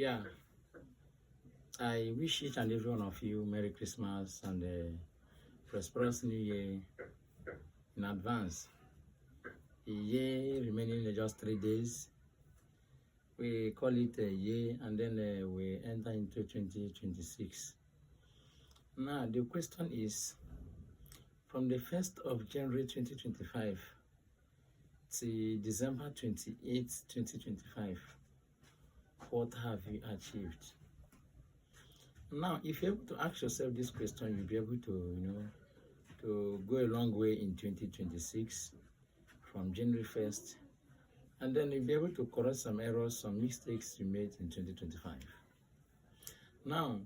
Yeah, I wish each and every one of you Merry Christmas and a prosperous New Year in advance. A year remaining just 3 days. We call it a year and then we enter into 2026. Now, the question is from the 1st of January 2025 to December 28th, 2025, what have you achieved? Now, if you're able to ask yourself this question, you'll be able to, to go a long way in 2026 from January 1st, and then you'll be able to correct some errors, some mistakes you made in 2025. Now,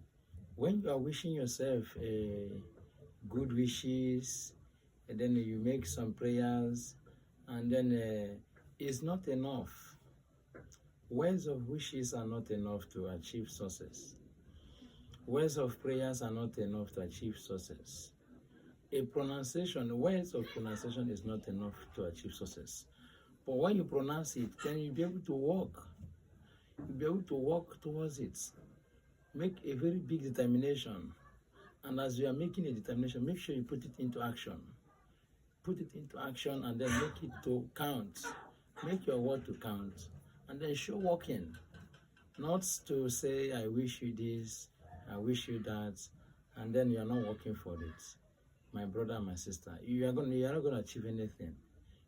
when you are wishing yourself good wishes, and then you make some prayers, and then it's not enough. Words of wishes are not enough to achieve success. Words of prayers are not enough to achieve success. Words of pronunciation is not enough to achieve success. But when you pronounce it, then you'll be able to walk. You'll be able to walk towards it. Make a very big determination. And as you are making a determination, make sure you put it into action. Put it into action and then make it to count. Make your word to count. And then show walking. Not to say, I wish you this, I wish you that, and then you are not working for it. My brother and my sister, you are not going to achieve anything.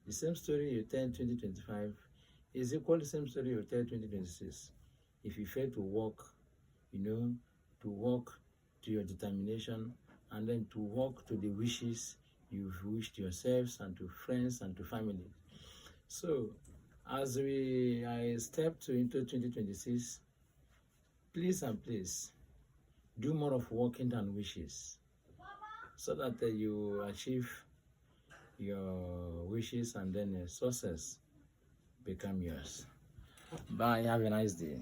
The same story you tell in 2025 is equal to the same story you tell in 2026. If you fail to walk, to walk to your determination, and then to walk to the wishes you've wished yourselves and to friends and to family. So, as I step into 2026, please and please, do more of walking than wishes so that you achieve your wishes and then success become yours. Bye. Have a nice day.